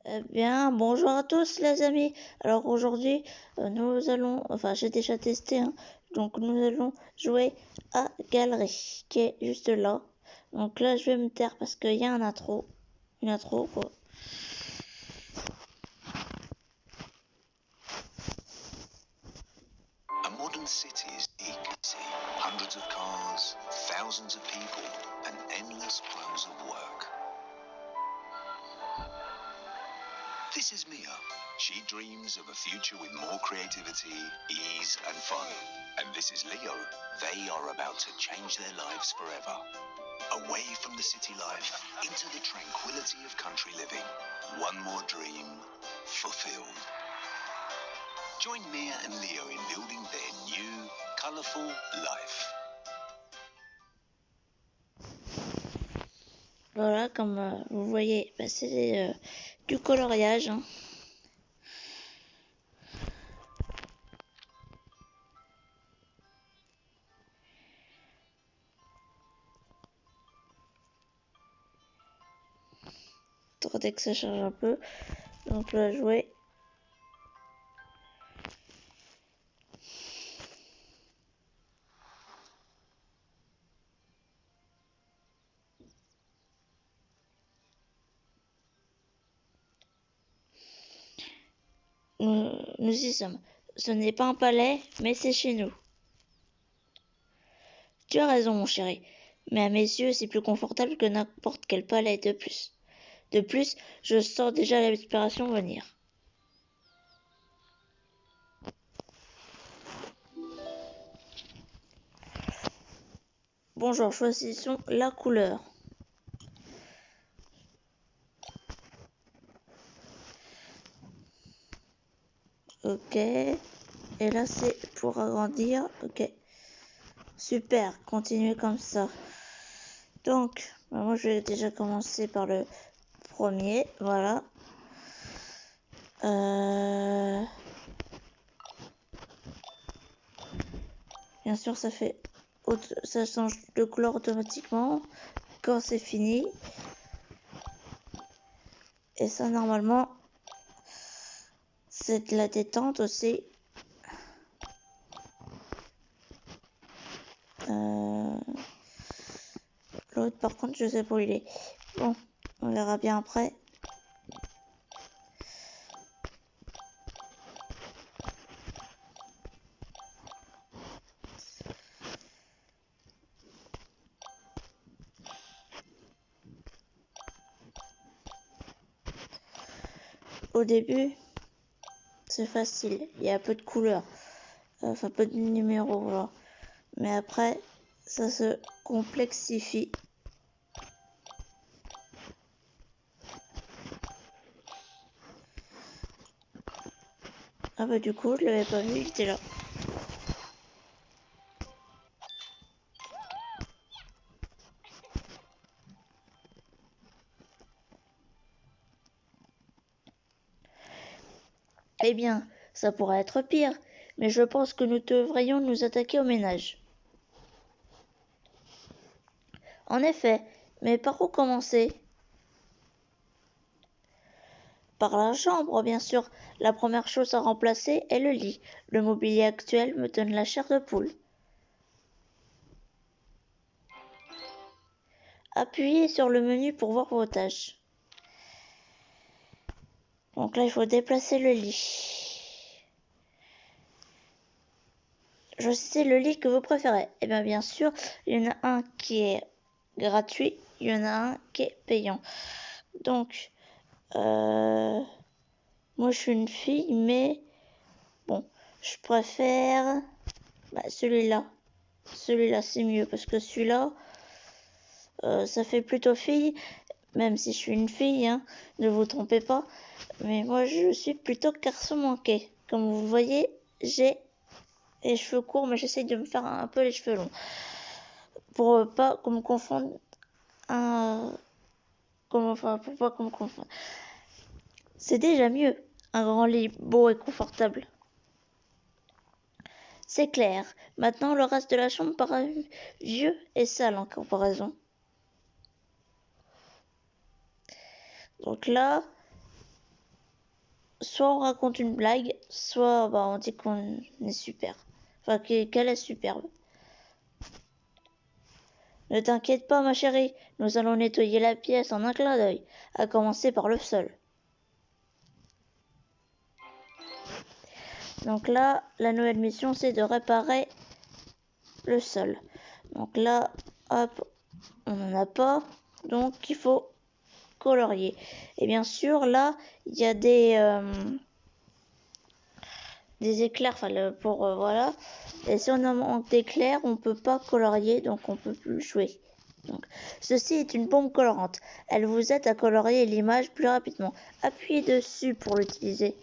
Eh bien, bonjour à tous les amis. Alors aujourd'hui, j'ai déjà testé, hein. Donc nous allons jouer à Galerie, qui est juste là. Donc là, je vais me taire parce qu'il y a une intro quoi. A modern city is easy. Hundreds of cars, thousands of people, and endless piles of work. This is Mia. She dreams of a future with more creativity, ease, and fun. And this is Leo. They are about to change their lives forever. Away from the city life, into the tranquility of country living. One more dream fulfilled. Join Mia and Leo in building their new, colourful life. Voilà, comme vous voyez, c'est du coloriage, hein. Attendez que ça charge un peu. Donc je vais jouer. Nous y sommes. Ce n'est pas un palais, mais c'est chez nous. Tu as raison, mon chéri. Mais à mes yeux, c'est plus confortable que n'importe quel palais de plus. De plus, je sens déjà l'inspiration venir. Bonjour, choisissons la couleur. Ok. Et là, c'est pour agrandir. Ok. Super, continuez comme ça. Donc, moi, je vais déjà commencer par le premier. Voilà. Bien sûr, ça change de couleur automatiquement quand c'est fini. Et ça, normalement, c'est de la détente aussi. L'autre, par contre, je sais pas où il est. Bon, on verra bien après. Au début, c'est facile. Il y a peu de couleurs. Enfin, peu de numéros, voilà. Mais après, ça se complexifie. Ah bah du coup, je l'avais pas vu, il était là. Eh bien, ça pourrait être pire, mais je pense que nous devrions nous attaquer au ménage. En effet, mais par où commencer? Par la chambre, bien sûr. La première chose à remplacer est le lit. Le mobilier actuel me donne la chair de poule. Appuyez sur le menu pour voir vos tâches. Donc là, il faut déplacer le lit. Choisissez le lit que vous préférez. Eh bien sûr, il y en a un qui est gratuit, il y en a un qui est payant. Donc, moi je suis une fille, mais bon, je préfère celui-là. Celui-là, c'est mieux parce que celui-là, ça fait plutôt fille, même si je suis une fille, hein, ne vous trompez pas. Mais moi, je suis plutôt garçon manqué. Comme vous le voyez, j'ai les cheveux courts, mais j'essaye de me faire un peu les cheveux longs. Pour pas qu'on me confonde. Pour pas qu'on me confonde. C'est déjà mieux, un grand lit beau et confortable. C'est clair. Maintenant, le reste de la chambre paraît vieux et sale en comparaison. Donc là, soit on raconte une blague, soit bah, on dit qu'on est super. Enfin, qu'elle est superbe. Ne t'inquiète pas, ma chérie, nous allons nettoyer la pièce en un clin d'œil, à commencer par le sol. Donc là, la nouvelle mission, c'est de réparer le sol. Donc là, hop, on n'en a pas, donc il faut colorier. Et bien sûr, là, il y a des éclairs, enfin, pour, voilà. Et si on a manque d'éclairs, on peut pas colorier, donc on peut plus jouer. Donc, ceci est une bombe colorante. Elle vous aide à colorier l'image plus rapidement. Appuyez dessus pour l'utiliser.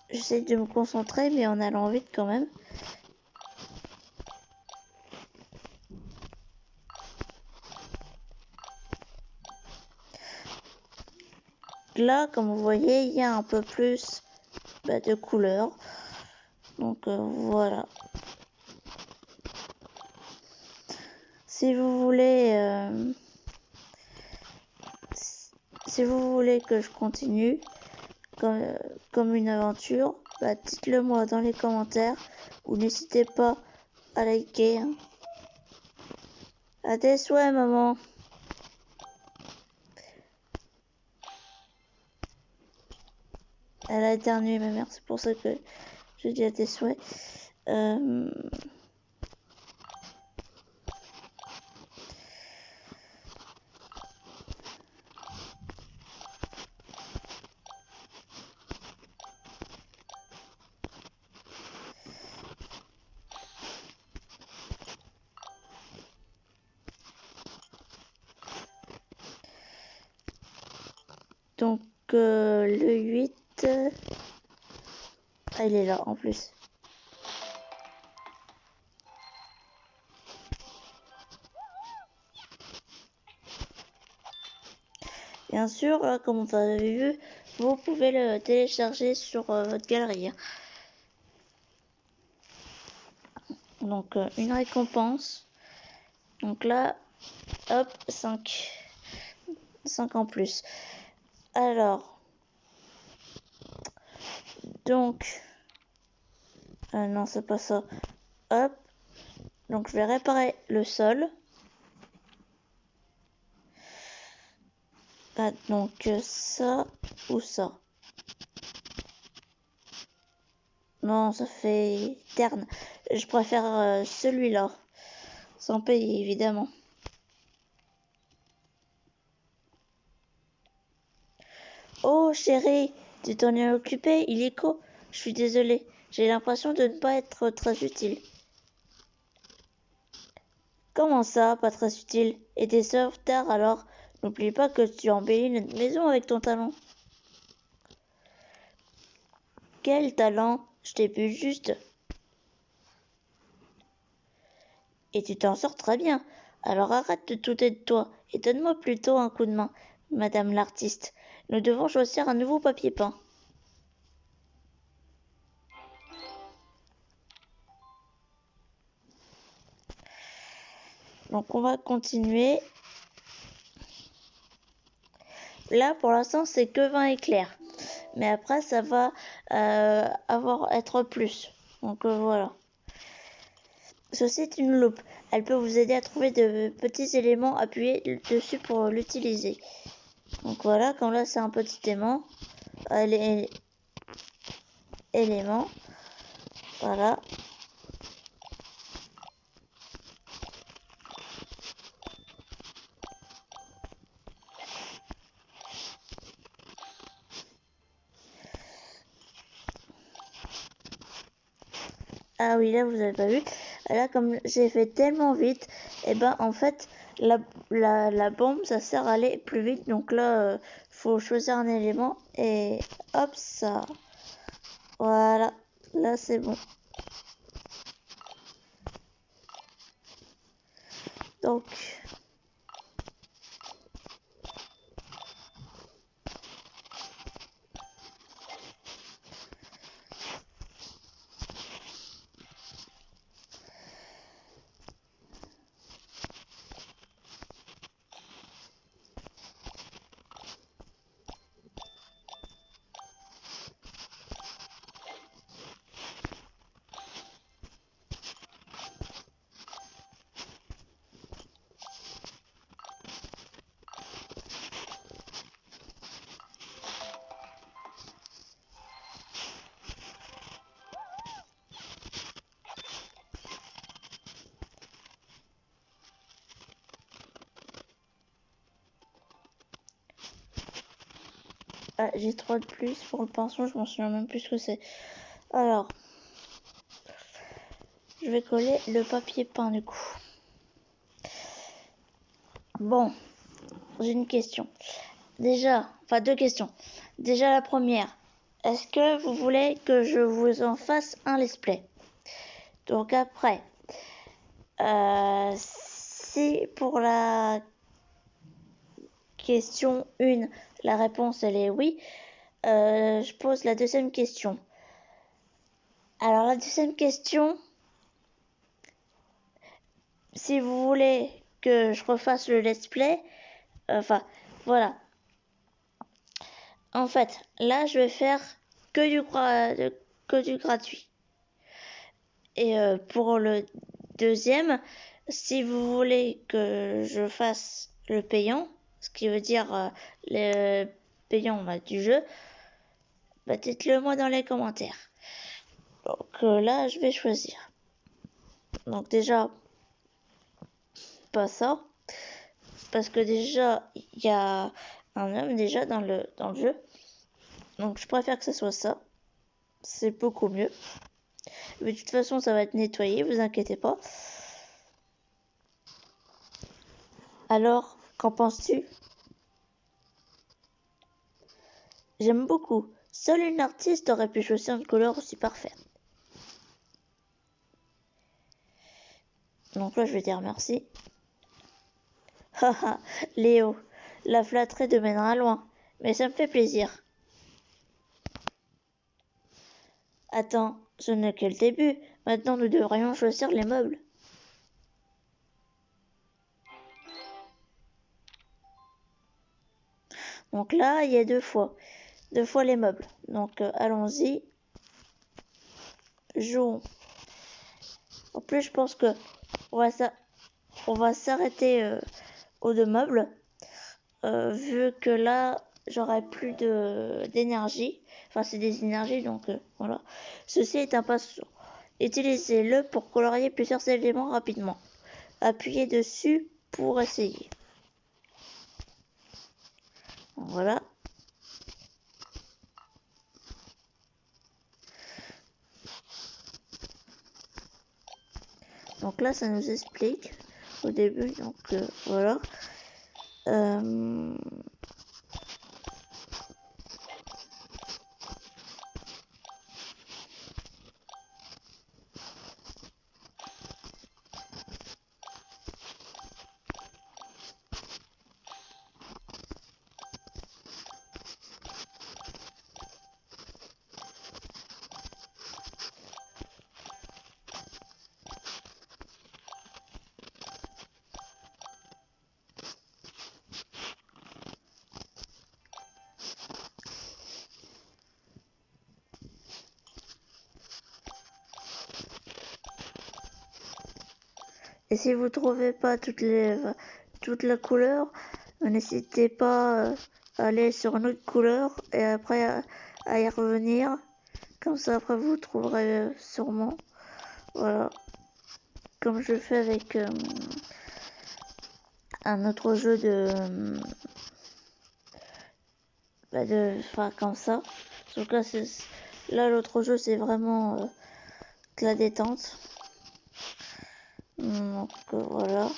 J'essaie de me concentrer, mais en allant vite quand même. Là, comme vous voyez, il y a un peu plus de couleurs. Donc voilà. Si vous voulez que je continue comme une aventure, dites-le moi dans les commentaires ou n'hésitez pas à liker. À tes souhaits, maman. Elle a éternué, ma mère, c'est pour ça que je dis à tes souhaits. Donc le 8, il est là en plus. Bien sûr, comme vous avez vu, vous pouvez le télécharger sur votre galerie. Donc une récompense. Donc là, hop, 5 en plus. Alors, donc, non, c'est pas ça. Hop, donc je vais réparer le sol. Donc ça ou ça. Non, ça fait terne. Je préfère celui-là. Sans payer, évidemment. Oh, chérie, tu t'en es occupé, illico. Je suis désolée. J'ai l'impression de ne pas être très utile. Comment ça, pas très utile? Et tes sœurs tard alors? N'oublie pas que tu embellis notre maison avec ton talent. Quel talent? Je t'ai vu juste. Et tu t'en sors très bien. Alors arrête de douter de toi et donne-moi plutôt un coup de main, Madame l'artiste. Nous devons choisir un nouveau papier peint. Donc on va continuer. Là pour l'instant c'est que 20 éclairs. Mais après ça va être plus. Donc voilà. Ceci est une loupe. Elle peut vous aider à trouver de petits éléments, appuyez dessus pour l'utiliser. Donc voilà, comme là c'est un petit aimant. Élément. Voilà. Ah oui, là vous avez pas vu. Là comme j'ai fait tellement vite, et en fait la bombe ça sert à aller plus vite. Donc là faut choisir un élément et hop ça. Voilà, là c'est bon. Donc, ah, j'ai 3 de plus pour le pinceau, je m'en souviens même plus ce que c'est. Alors, je vais coller le papier peint du coup. Bon, j'ai une question. Déjà, enfin 2 questions. Déjà la première, est-ce que vous voulez que je vous en fasse un let's play? Donc après, si pour la question 1, la réponse elle est oui, je pose la deuxième question. Alors la deuxième question, si vous voulez que je refasse le let's play, enfin voilà. En fait, là je vais faire que du gratuit. Et pour le deuxième, si vous voulez que je fasse le payant, ce qui veut dire le payant du jeu, bah, dites-le moi dans les commentaires. Donc là, je vais choisir. Donc déjà, pas ça, parce que déjà, il y a un homme déjà dans le jeu. Donc je préfère que ce soit ça. C'est beaucoup mieux. Mais de toute façon, ça va être nettoyé, vous inquiétez pas. Alors, qu'en penses-tu? J'aime beaucoup. Seule une artiste aurait pu choisir une couleur aussi parfaite. Donc là, je vais dire merci. Haha, Léo, la flatterie te mènera loin, mais ça me fait plaisir. Attends, ce n'est que le début. Maintenant, nous devrions choisir les meubles. Donc là, il y a 2 fois. 2 fois les meubles. Donc allons-y. Jouons. En plus, je pense que on va s'arrêter aux 2 meubles. Vu que là, j'aurai plus d'énergie. Enfin, c'est des énergies, donc voilà. Ceci est un pinceau. Utilisez-le pour colorier plusieurs éléments rapidement. Appuyez dessus pour essayer. Voilà. Donc là, ça nous explique au début. Donc voilà. Et si vous trouvez pas toute la couleur, n'hésitez pas à aller sur une autre couleur et après à y revenir. Comme ça, après vous trouverez sûrement. Voilà. Comme je fais avec un autre jeu enfin comme ça. En tout cas, là l'autre jeu c'est vraiment de la détente. Donc voilà.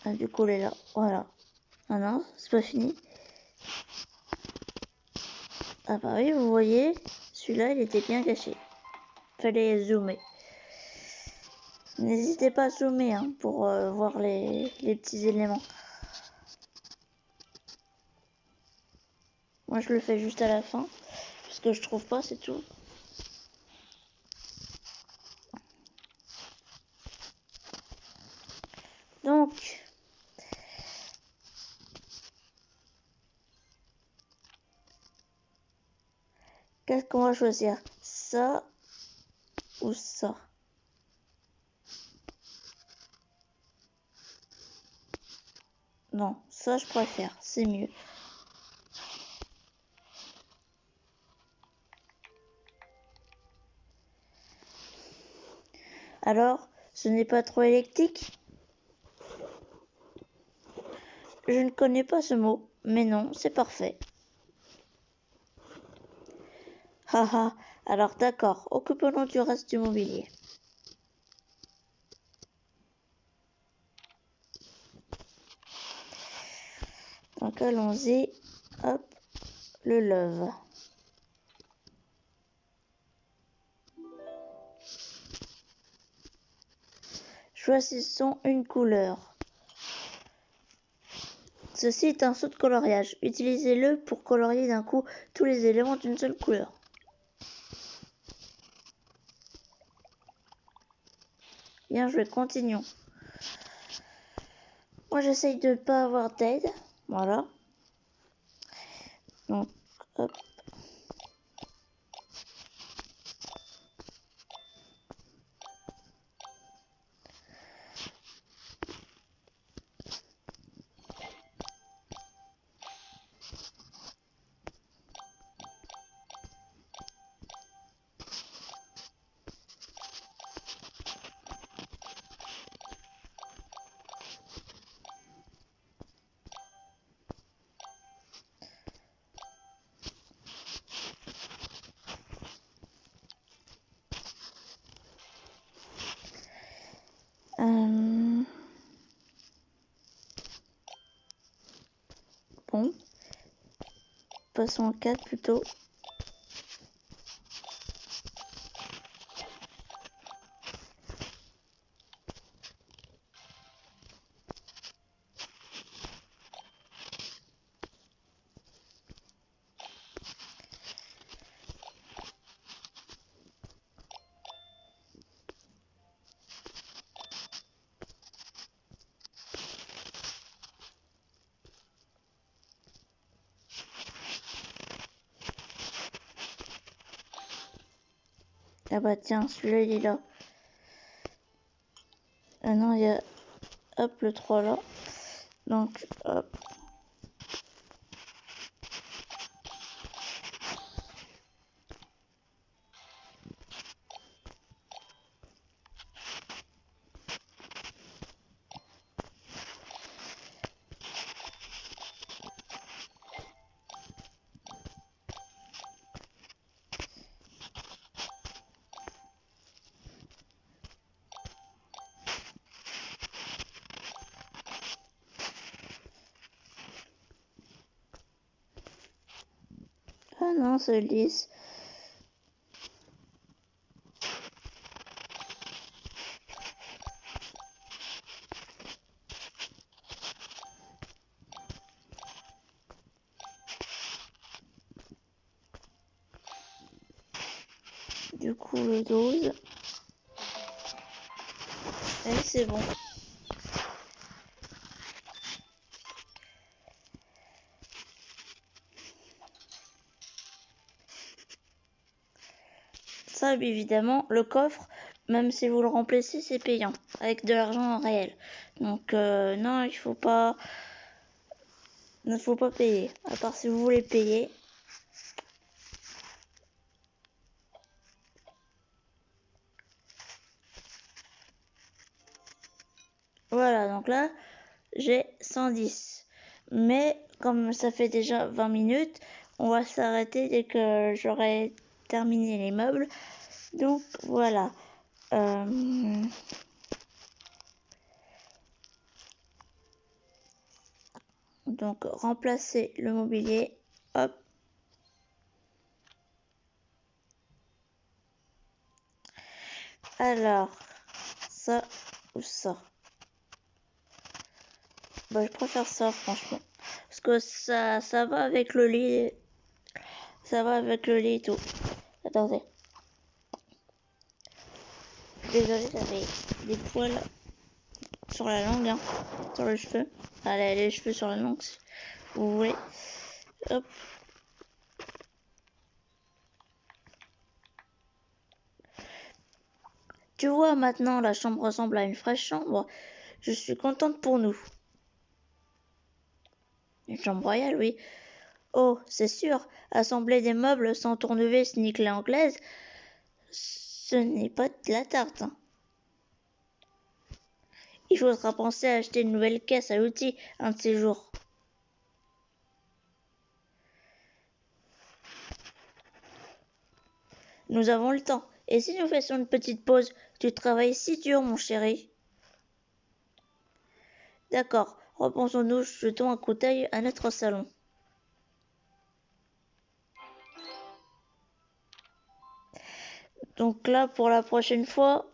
Ah, du coup, elle est là. Voilà. Ah non, c'est pas fini. Ah bah oui, vous voyez, celui-là, il était bien caché. Fallait zoomer. N'hésitez pas à zoomer hein, pour voir les petits éléments. Moi, je le fais juste à la fin. Parce que je trouve pas, c'est tout. Donc, qu'est-ce qu'on va choisir? Ça ou ça? Non, ça je préfère, c'est mieux. Alors, ce n'est pas trop électrique? Je ne connais pas ce mot, mais non, c'est parfait. Haha, alors d'accord, occupons-nous du reste du mobilier. Donc allons-y, hop, le love. Choisissons une couleur. Ceci est un saut de coloriage. Utilisez-le pour colorier d'un coup tous les éléments d'une seule couleur. Bien joué, continuons. Moi j'essaye de ne pas avoir d'aide. Voilà. Donc, hop. Bon. Passons en 4 plutôt. Ah bah tiens, celui-là il est là. Ah non, il y a hop le 3 là. Donc hop. Ah non, c'est lisse. Du coup le 12. Et c'est bon. Ça, évidemment, le coffre, même si vous le remplacez, c'est payant, avec de l'argent réel. Donc, non, il ne faut pas payer. À part si vous voulez payer. Voilà, donc là, j'ai 110. Mais, comme ça fait déjà 20 minutes, on va s'arrêter dès que j'aurai terminé les meubles. Donc, voilà. Donc remplacer le mobilier, hop. Alors, ça ou ça? Bah, je préfère ça, franchement. Parce que ça va avec le lit. Ça va avec le lit et tout. Attendez. Désolé, j'avais des poils sur la langue, hein, sur les cheveux. Allez, les cheveux sur la langue, si vous voulez. Hop. Tu vois, maintenant, la chambre ressemble à une fraîche chambre. Je suis contente pour nous. Une chambre royale, oui. Oh, c'est sûr, assembler des meubles sans tournevis ni clé anglaise, ce n'est pas de la tarte. Hein. Il faudra penser à acheter une nouvelle caisse à outils un de ces jours. Nous avons le temps. Et si nous faisions une petite pause? Tu travailles si dur, mon chéri. D'accord, repensons-nous, jetons un coup d'œil à notre salon. Donc là, pour la prochaine fois,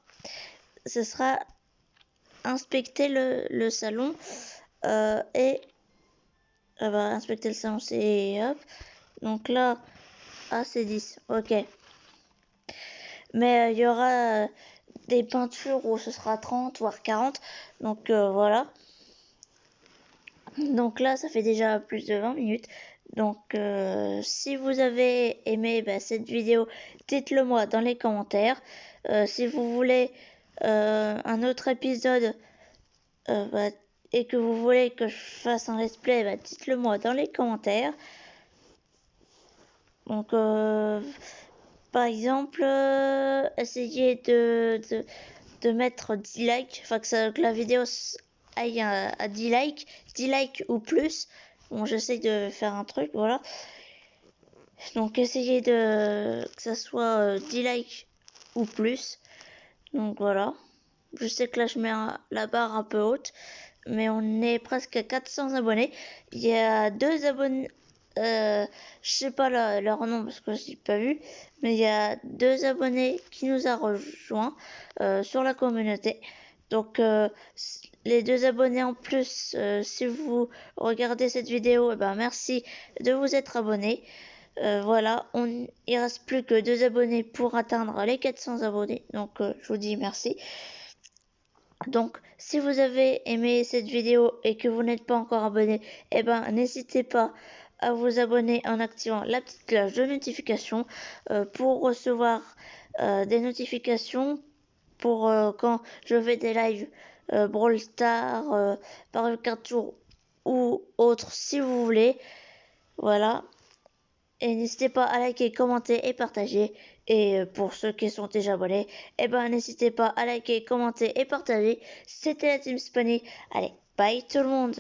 ce sera inspecter le salon et inspecter le salon, c'est hop. Donc là, c'est 10, ok. Mais il y aura des peintures où ce sera 30 voire 40, donc voilà. Donc là, ça fait déjà plus de 20 minutes. Donc si vous avez aimé cette vidéo, dites-le moi dans les commentaires. Si vous voulez un autre épisode et que vous voulez que je fasse un let's play, dites-le moi dans les commentaires. Donc par exemple, essayez de mettre 10 likes, enfin que la vidéo aille à 10 likes ou plus. Bon, j'essaie de faire un truc, voilà. Donc essayez que ça soit 10 likes ou plus. Donc voilà. Je sais que là je mets la barre un peu haute, mais on est presque à 400 abonnés. Il y a 2 abonnés, je sais pas leur nom parce que je l'ai pas vu, mais il y a 2 abonnés qui nous a rejoints sur la communauté. Donc les 2 abonnés en plus, si vous regardez cette vidéo, merci de vous être abonnés. Voilà, il reste plus que 2 abonnés pour atteindre les 400 abonnés. Donc je vous dis merci. Donc, si vous avez aimé cette vidéo et que vous n'êtes pas encore abonné, n'hésitez pas à vous abonner en activant la petite cloche de notification pour recevoir des notifications pour quand je fais des lives Brawl Stars, Mario Kart Tour ou autres si vous voulez. Voilà. Et n'hésitez pas à liker, commenter et partager. Et pour ceux qui sont déjà abonnés, n'hésitez pas à liker, commenter et partager. C'était la Team Spawny. Allez, bye tout le monde!